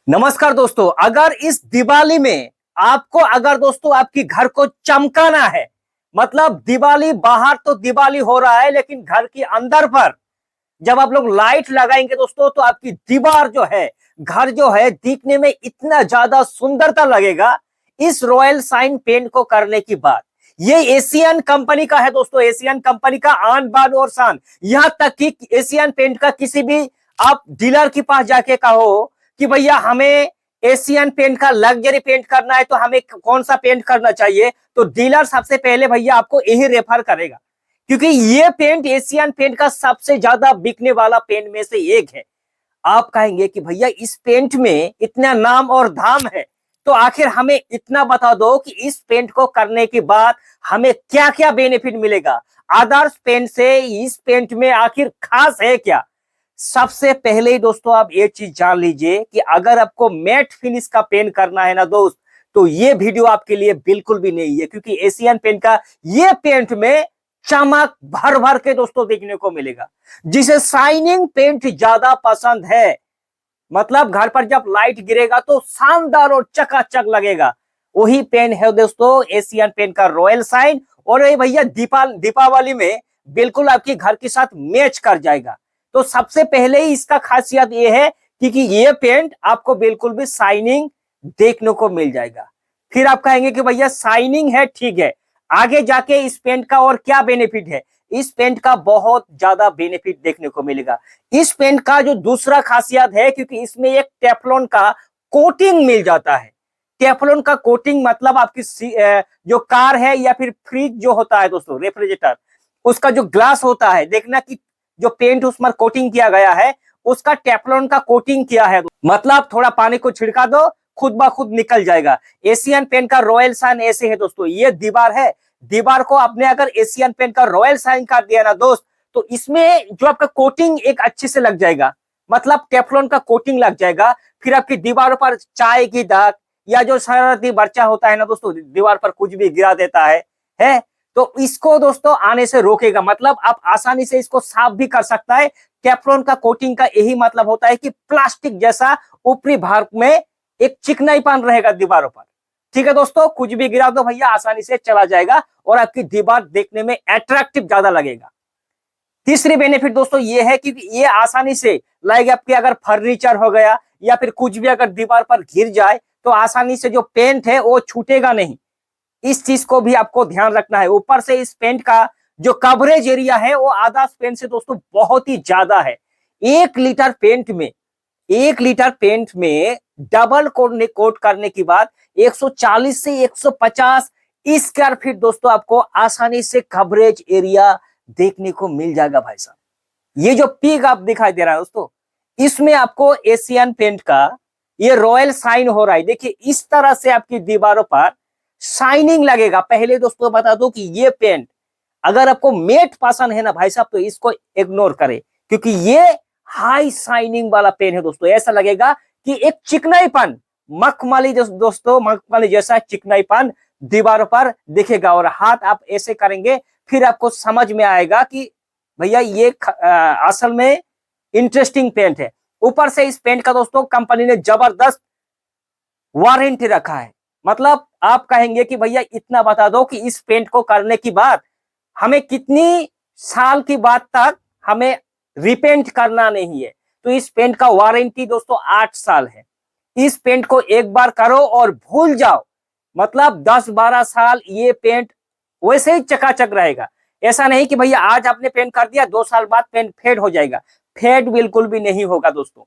नमस्कार दोस्तों। अगर इस दिवाली में आपको अगर दोस्तों आपकी घर को चमकाना है, मतलब दिवाली बाहर तो दिवाली हो रहा है लेकिन घर के अंदर पर जब आप लोग लाइट लगाएंगे दोस्तों तो आपकी दीवार जो है, घर जो है दिखने में इतना ज्यादा सुंदरता लगेगा इस रॉयल साइन पेंट को करने की बात। ये एशियन कंपनी का है दोस्तों, एशियन कंपनी का आन बान और शान। यहां तक कि एशियन पेंट का किसी भी आप डीलर के पास जाके कहो कि भैया हमें एशियन पेंट का लग्जरी पेंट करना है तो हमें कौन सा पेंट करना चाहिए, तो डीलर सबसे पहले भैया आपको यही रेफर करेगा, क्योंकि ये पेंट एशियन पेंट का सबसे ज्यादा बिकने वाला पेंट में से एक है। आप कहेंगे कि भैया इस पेंट में इतना नाम और धाम है, तो आखिर हमें इतना बता दो कि इस पेंट को करने के बाद हमें क्या क्या बेनिफिट मिलेगा, अदर्स पेंट से इस पेंट में आखिर खास है क्या। सबसे पहले ही दोस्तों आप ये चीज जान लीजिए कि अगर आपको मैट फिनिश का पेंट करना है ना दोस्त, तो ये वीडियो आपके लिए बिल्कुल भी नहीं है, क्योंकि एशियन पेंट का ये पेंट में चमक भर भर के दोस्तों देखने को मिलेगा। जिसे शाइनिंग पेंट ज्यादा पसंद है, मतलब घर पर जब लाइट गिरेगा तो शानदार और चकाचक लगेगा, वही पेन है दोस्तों एशियन पेन का रॉयल साइन। और ये भैया दीपावली में बिल्कुल आपके घर के साथ मैच कर जाएगा। तो सबसे पहले ही इसका खासियत ये है कि ये पेंट आपको बिल्कुल भी शाइनिंग देखने को मिल जाएगा। फिर आप कहेंगे कि भैया शाइनिंग है, ठीक है, आगे जाके इस पेंट का और क्या बेनिफिट है। इस पेंट का बहुत ज्यादा बेनिफिट देखने को मिलेगा। इस पेंट का जो दूसरा खासियत है, क्योंकि इसमें एक टेफ्लॉन का कोटिंग मिल जाता है। टेफ्लॉन का कोटिंग मतलब आपकी जो कार है या फिर फ्रिज जो होता है दोस्तों, रेफ्रिजरेटर, उसका जो ग्लास होता है, देखना कि जो पेंट उस पर कोटिंग किया गया है उसका टेफ्लॉन का कोटिंग किया है, मतलब थोड़ा पानी को छिड़का दो खुद ब खुद निकल जाएगा। एशियन पेंट का रॉयल साइन ऐसे है दोस्तों, ये दीवार है, दीवार को आपने अगर एशियन पेंट का रॉयल साइन कर दिया ना दोस्त, तो इसमें जो आपका कोटिंग एक अच्छे से लग जाएगा, मतलब टेफ्लॉन का कोटिंग लग जाएगा। फिर आपकी दीवारों पर चाय की दाग या जो शरारती बच्चा होता है ना दोस्तों, दीवार पर कुछ भी गिरा देता है तो इसको दोस्तों आने से रोकेगा, मतलब आप आसानी से इसको साफ भी कर सकता है। टेफ्लॉन का कोटिंग का यही मतलब होता है कि प्लास्टिक जैसा ऊपरी भाग में एक चिकनाईपन रहेगा दीवारों पर। ठीक है दोस्तों, कुछ भी गिरा दो भैया आसानी से चला जाएगा और आपकी दीवार देखने में अट्रैक्टिव ज्यादा लगेगा। तीसरी बेनिफिट दोस्तों ये है कि ये आसानी से लाइक आपके अगर फर्नीचर हो गया या फिर कुछ भी अगर दीवार पर गिर जाए तो आसानी से जो पेंट है वो छूटेगा नहीं। इस चीज को भी आपको ध्यान रखना है। ऊपर से इस पेंट का जो कवरेज एरिया है वो आधा पेंट से दोस्तों बहुत ही ज्यादा है। 1 लीटर पेंट में डबल कोट करने के बाद 140 से 150 स्क्वायर फीट दोस्तों आपको आसानी से कवरेज एरिया देखने को मिल जाएगा भाई साहब। ये जो पिग आप दिखाई दे रहा है दोस्तों, इसमें आपको एशियन पेंट का ये रॉयल साइन हो रहा है। देखिए इस तरह से आपकी दीवारों पर शाइनिंग लगेगा। पहले दोस्तों बता दो कि ये पेंट अगर आपको मेट पसंद है ना भाई साहब, तो इसको इग्नोर करें, क्योंकि ये हाई शाइनिंग वाला पेन है दोस्तों। ऐसा लगेगा कि एक चिकनाईपन, मखमली दोस्तों, मखमली जैसा चिकनाईपन दीवारों पर दिखेगा। और हाथ आप ऐसे करेंगे फिर आपको समझ में आएगा कि भैया ये असल में इंटरेस्टिंग पेंट है। ऊपर से इस पेंट का दोस्तों कंपनी ने जबरदस्त वारंटी रखा है। मतलब आप कहेंगे कि भैया इतना बता दो कि इस पेंट को करने की बाद हमें कितनी साल की बाद तक हमें रिपेंट करना नहीं है, तो इस पेंट का वारंटी दोस्तों 8 साल है। इस पेंट को एक बार करो और भूल जाओ, मतलब 10-12 साल ये पेंट वैसे ही चकाचक रहेगा। ऐसा नहीं कि भैया आज आपने पेंट कर दिया 2 साल बाद पेंट फेड हो जाएगा, फेड बिल्कुल भी नहीं होगा दोस्तों,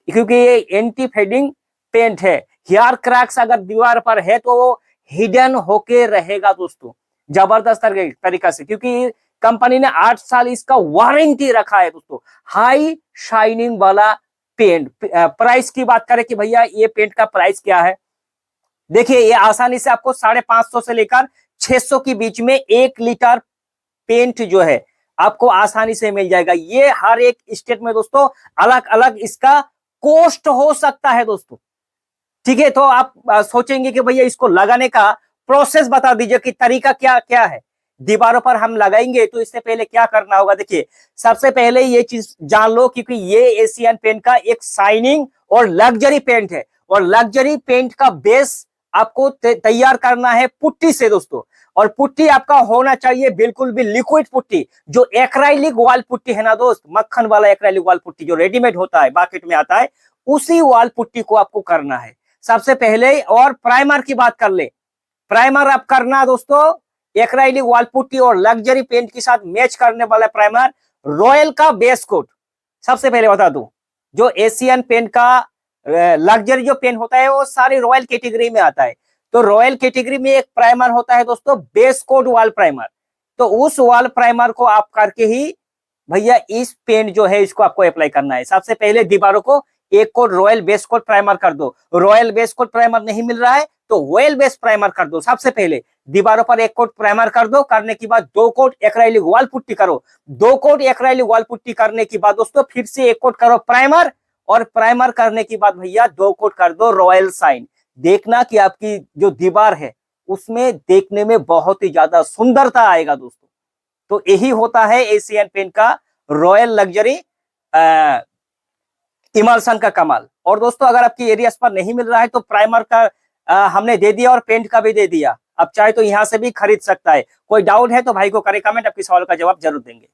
क्योंकि ये एंटी फेडिंग पेंट है। हेयर क्रैक्स अगर दीवार पर है तो वो हिडन होके रहेगा दोस्तों जबरदस्त तरीका से, क्योंकि कंपनी ने 8 साल इसका वारंटी रखा है दोस्तों। हाई शाइनिंग वाला पेंट। प्राइस की बात करें कि भैया ये पेंट का प्राइस क्या है, देखिए ये आसानी से आपको 550 से लेकर 600 के बीच में 1 लीटर पेंट जो है आपको आसानी से मिल जाएगा। ये हर एक स्टेट में दोस्तों अलग अलग इसका कॉस्ट हो सकता है दोस्तों। ठीक है, तो आप सोचेंगे कि भैया इसको लगाने का प्रोसेस बता दीजिए कि तरीका क्या क्या है। दीवारों पर हम लगाएंगे तो इससे पहले क्या करना होगा, देखिए सबसे पहले ये चीज जान लो, क्योंकि ये एशियन पेंट का एक शाइनिंग और लग्जरी पेंट है और लग्जरी पेंट का बेस आपको तैयार करना है पुट्टी से दोस्तों। और पुट्टी आपका होना चाहिए बिल्कुल भी लिक्विड पुट्टी, जो एक्राइलिक वॉल पुट्टी है ना दोस्त, मक्खन वाला एक्राइलिक वॉल पुट्टी जो रेडीमेड होता है, मार्केट में आता है, उसी वॉल पुट्टी को आपको करना है सबसे पहले। और प्राइमर की बात कर ले, प्राइमर आप करना दोस्तों एक्राइलिक वॉल पुट्टी और लग्जरी पेंट के साथ मैच करने वाला प्राइमर रॉयल का बेस कोट। सबसे पहले बता दूं, जो एशियन पेंट का लग्जरी जो पेन होता है वो सारी रॉयल कैटेगरी में आता है। तो रॉयल कैटेगरी में एक प्राइमर होता है दोस्तों बेस कोट वॉल प्राइमर। तो उस वॉल प्राइमर को आप करके ही भैया इस पेंट जो है इसको आपको अप्लाई करना है। सबसे पहले दीवारों को एक coat royal base coat primer कर दो। रॉयल बेस कोट प्राइमर नहीं मिल रहा है तो वेल बेस प्राइमर कर दो। सबसे पहले दीवारों पर एक कोट प्राइमर कर दो, करने के बाद 2 कोट एक्राइलिक वॉल पुट्टी करो। 2 कोट एक्राइलिक वॉल पुट्टी करने के बाद दोस्तों फिर से एक कोट करो प्राइमर, और प्राइमर करने के बाद भैया 2 कोट कर दो रॉयल साइन। देखना कि आपकी जो दीवार है उसमें देखने में बहुत ही ज्यादा सुंदरता आएगा दोस्तों। तो यही होता है एशियन पेंट का रॉयल लग्जरी इमल्सन का कमाल। और दोस्तों अगर आपकी एरियाज पर नहीं मिल रहा है तो प्राइमर का हमने दे दिया और पेंट का भी दे दिया, अब चाहे तो यहां से भी खरीद सकता है। कोई डाउट है तो भाई को करे कमेंट, आपके सवाल का जवाब जरूर देंगे।